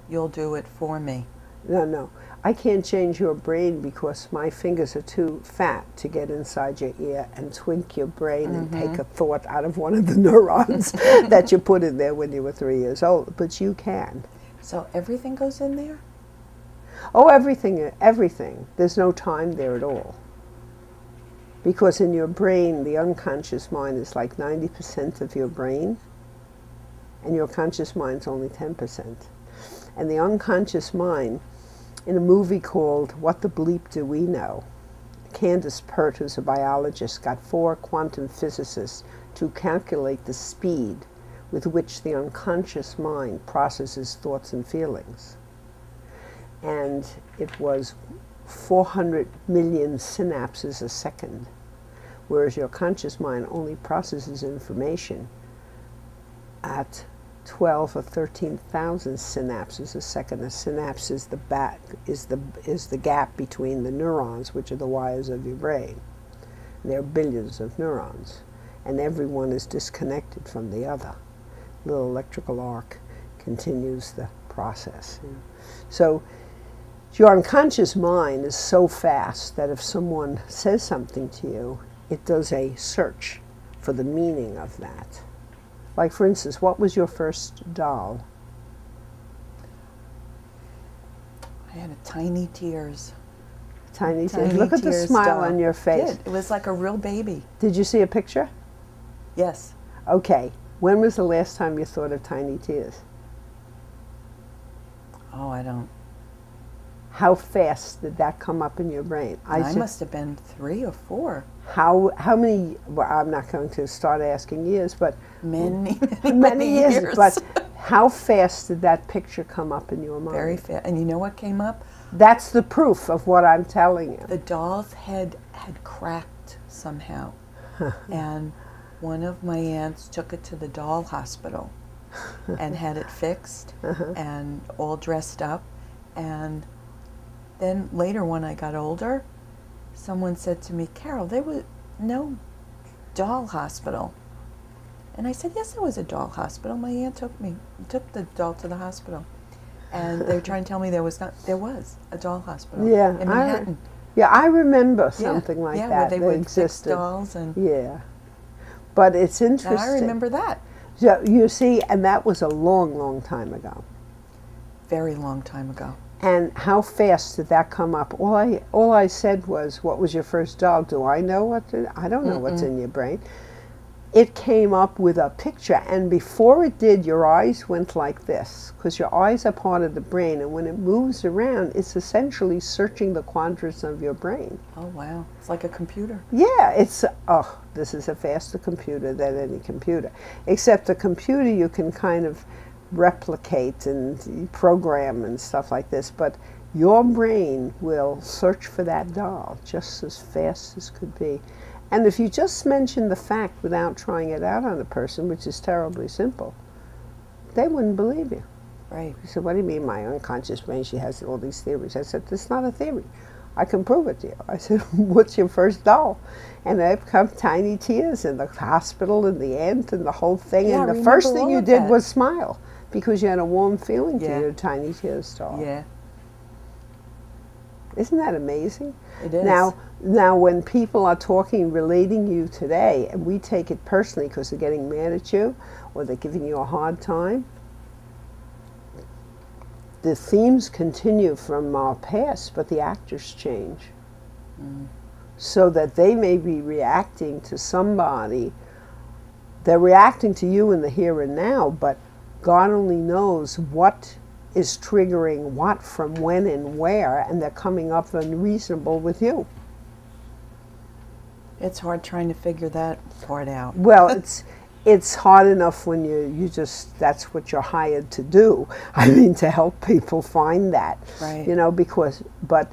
you'll do it for me. No, no. I can't change your brain because my fingers are too fat to get inside your ear and twink your brain and take a thought out of one of the neurons that you put in there when you were 3 years old. But you can. So everything goes in there? Oh, everything, everything. There's no time there at all. Because in your brain, the unconscious mind is like 90% of your brain, and your conscious mind's only 10%. And the unconscious mind, in a movie called What the Bleep Do We Know, Candace Pert, who's a biologist, got 4 quantum physicists to calculate the speed with which the unconscious mind processes thoughts and feelings. And it was 400 million synapses a second, whereas your conscious mind only processes information at 12 or 13,000 synapses a second. A synapse is the gap between the neurons, which are the wires of your brain. There are billions of neurons, and every one is disconnected from the other. Little electrical arc continues the process. You know. So your unconscious mind is so fast that if someone says something to you, it does a search for the meaning of that. Like, for instance, what was your first doll? I had a Tiny Tears. Tiny Tears. Look at the smile on your face. It was like a real baby. Did you see a picture? Yes. Okay. When was the last time you thought of Tiny Tears? Oh, I don't. How fast did that come up in your brain? I must have been 3 or 4. How many, well, I'm not going to start asking years, but many years. But how fast did that picture come up in your mind? Very fast. And you know what came up? That's the proof of what I'm telling you. The doll's head had cracked somehow. And one of my aunts took it to the doll hospital and had it fixed and all dressed up. And then later when I got older, someone said to me, Carol, there was no doll hospital. And I said, yes, there was a doll hospital. My aunt took the doll to the hospital. And they were trying to tell me there was a doll hospital in Manhattan. I remember something like that. Where they would existed. fix dolls. And but it's interesting. And I remember that. So you see, and that was a long, long time ago. Very long time ago. And how fast did that come up? All I said was, what was your first doll? Do I know what? I don't know what's in your brain. It came up with a picture, and before it did, your eyes went like this, because your eyes are part of the brain, and when it moves around, it's essentially searching the quadrants of your brain. Oh, wow. It's like a computer. Yeah, this is a faster computer than any computer. Except a computer you can kind of replicate and program and stuff like this, but your brain will search for that doll just as fast as could be. And if you just mention the fact without trying it out on a person, which is terribly simple, they wouldn't believe you. Right. You said, what do you mean my unconscious brain, she has all these theories? I said, that's not a theory. I can prove it to you. I said, what's your first doll? And they've come Tiny Tears in the hospital and the aunt and the whole thing. Yeah, and the first thing you did was smile, because you had a warm feeling to your Tiny Tears doll. Yeah. Isn't that amazing? It is. Now when people are talking, relating you today, and we take it personally because they're getting mad at you or they're giving you a hard time, the themes continue from our past, but the actors change. So that they may be reacting to somebody. They're reacting to you in the here and now, but God only knows what is triggering what from when and where, and they're coming up unreasonable with you. It's hard trying to figure that part out. Well, it's hard enough when you just, that's what you're hired to do. I mean, to help people find that. Right. You know, because, but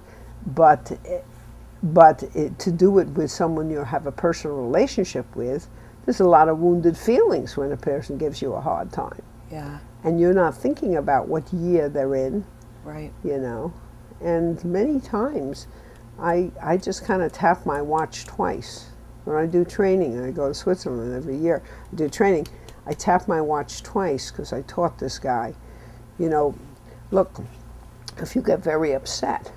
to do it with someone you have a personal relationship with, there's a lot of wounded feelings when a person gives you a hard time. Yeah. And you're not thinking about what year they're in. Right. You know. And many times, I just kind of tap my watch twice. When I do training, and I go to Switzerland every year, I do training, I tap my watch twice because I taught this guy. You know, Look, if you get very upset,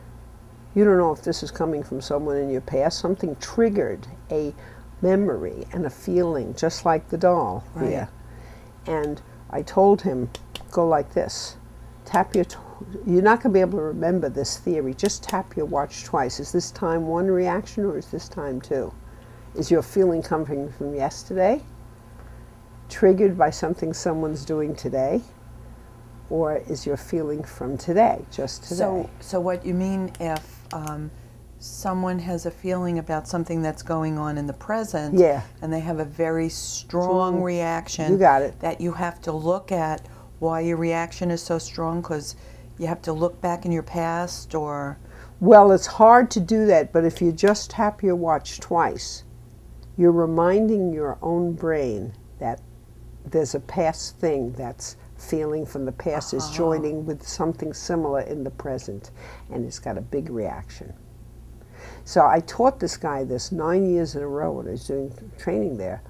you don't know if this is coming from someone in your past. Something triggered a memory and a feeling, just like the doll here. And I told him, go like this. Tap your, you're not going to be able to remember this theory. Just tap your watch twice. Is this time one reaction or is this time two? Is your feeling coming from yesterday, triggered by something someone's doing today? Or is your feeling from today, just today? So what you mean if someone has a feeling about something that's going on in the present, and they have a very strong reaction, you got it, that you have to look at why your reaction is so strong, because you have to look back in your past, or? Well, it's hard to do that, but if you just tap your watch twice, you're reminding your own brain that there's a past thing that's feeling from the past is joining with something similar in the present, and it's got a big reaction. So I taught this guy this 9 years in a row when I was doing training there.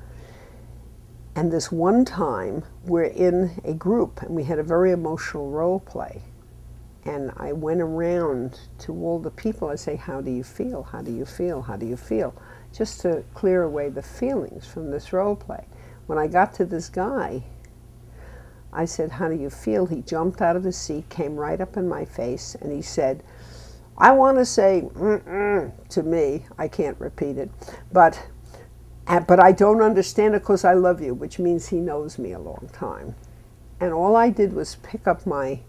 And this one time, we're in a group, and we had a very emotional role play. And I went around to all the people. I say, how do you feel? How do you feel? How do you feel? Just to clear away the feelings from this role play. When I got to this guy, I said, how do you feel? He jumped out of his seat, came right up in my face, and he said, I want to say to me. I can't repeat it, but I don't understand it because I love you, which means he knows me a long time. And all I did was pick up my,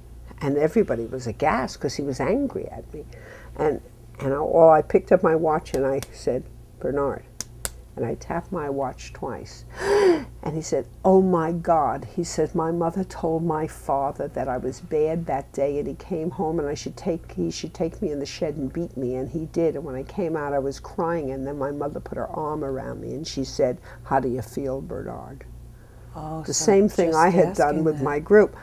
and everybody was aghast because he was angry at me. And I picked up my watch and I said, Bernard. And I tapped my watch twice. And he said, oh my God. He said, my mother told my father that I was bad that day, and he came home and he should take me in the shed and beat me, and he did. And when I came out, I was crying, and then my mother put her arm around me and she said, how do you feel, Bernard? Oh, the same thing I had done with my group.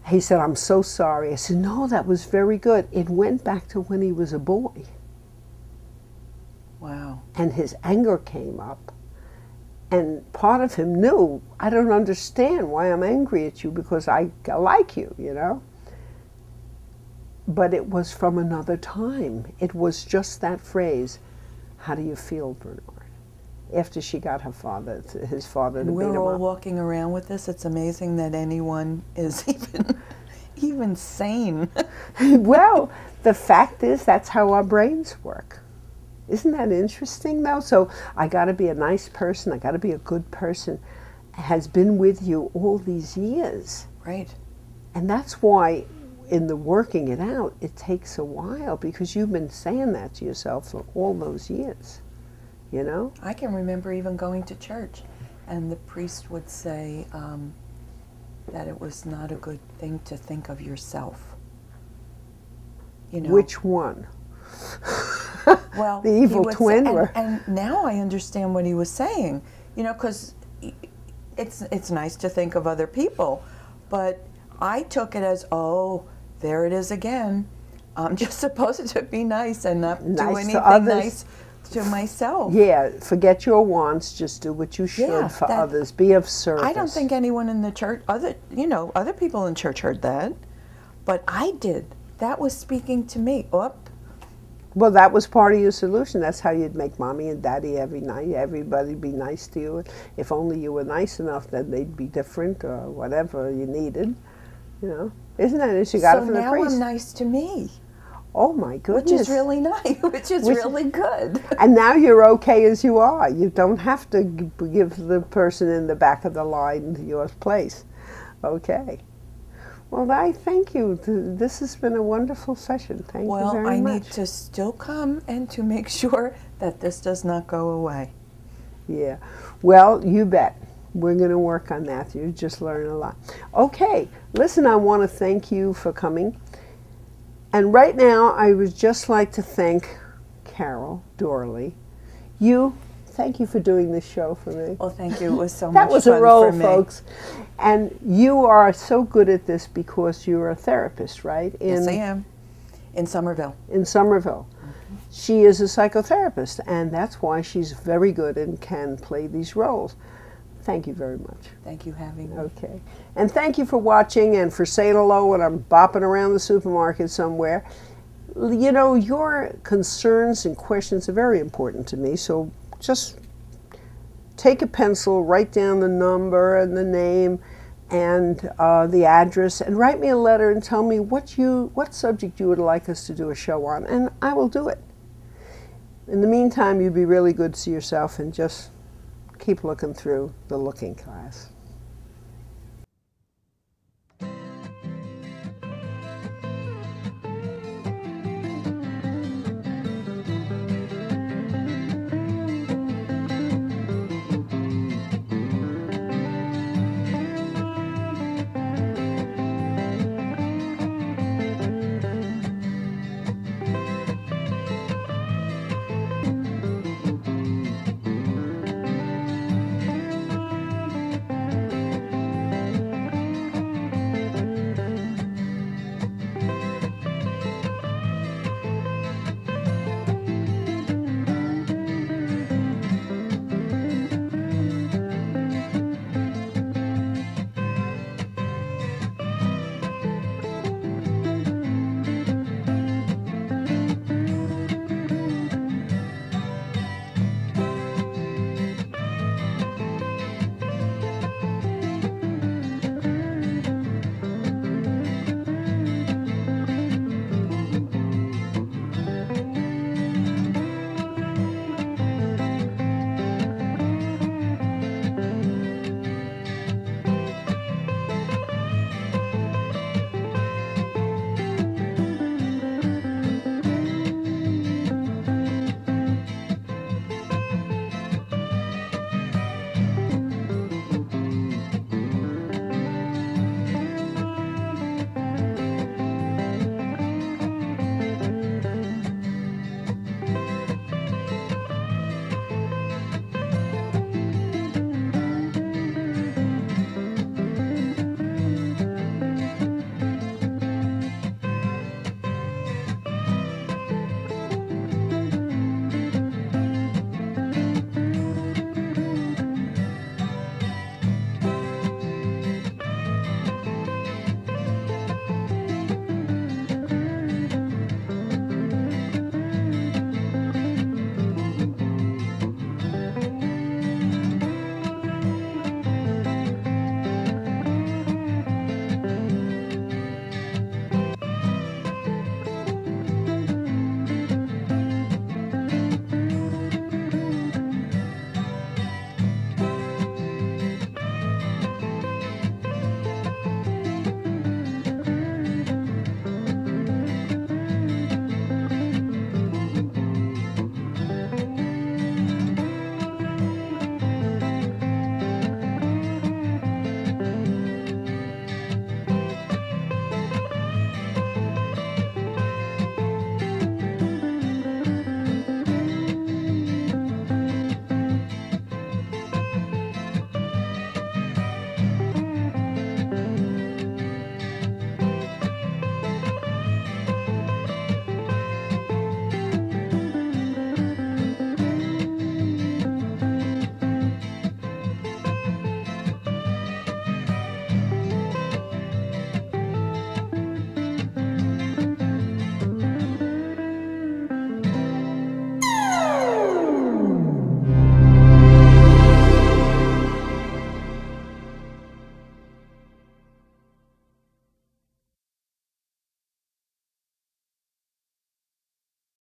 He said, I'm so sorry. I said, no, that was very good. It went back to when he was a boy. Wow. And his anger came up. And part of him knew, I don't understand why I'm angry at you, because I like you, you know. But it was from another time. It was just that phrase, how do you feel, Bernard? After she got her father, his father, to beat him up. We're all walking around with this. It's amazing that anyone is even sane. Well, the fact is, that's how our brains work. Isn't that interesting, though? So I got to be a nice person. I got to be a good person. Has been with you all these years. Right. And that's why in the working it out, it takes a while, because you've been saying that to yourself for all those years, you know? I can remember even going to church, and the priest would say that it was not a good thing to think of yourself. You know? Which one? Well, the evil twin? And now I understand what he was saying, you know, because it's nice to think of other people, but I took it as, oh, there it is again. I'm just supposed to be nice and not do anything nice to myself. Yeah, forget your wants, just do what you should for others. Be of service. I don't think anyone in the church, other people in church heard that, but I did. That was speaking to me. Well, that was part of your solution. That's how you'd make mommy and daddy every night. Everybody be nice to you. If only you were nice enough, then they'd be different or whatever you needed. You know, isn't that it? You got it from the priest. So now I'm nice to me. Oh my goodness! Which is really nice. Which is really good. And now you're okay as you are. You don't have to give the person in the back of the line your place. Okay. Well, I thank you. This has been a wonderful session. Thank you very much. Well, I need to still come and to make sure that this does not go away. Yeah. Well, you bet. We're going to work on that. You just learn a lot. Okay. Listen, I want to thank you for coming. And right now, I would just like to thank Carol Dorley. Thank you for doing this show for me. Well, thank you. It was so much fun That was a roll, for me. Folks. And you are so good at this because you're a therapist, right? Yes, I am. In Somerville. In Somerville. Mm-hmm. She is a psychotherapist, and that's why she's very good and can play these roles. Thank you very much. Thank you for having me. Okay. And thank you for watching and for saying hello when I'm bopping around the supermarket somewhere. You know, your concerns and questions are very important to me, so just take a pencil, write down the number and the name and the address, and write me a letter and tell me what subject you would like us to do a show on, and I will do it. In the meantime, you be really good to yourself and just keep looking through the looking glass.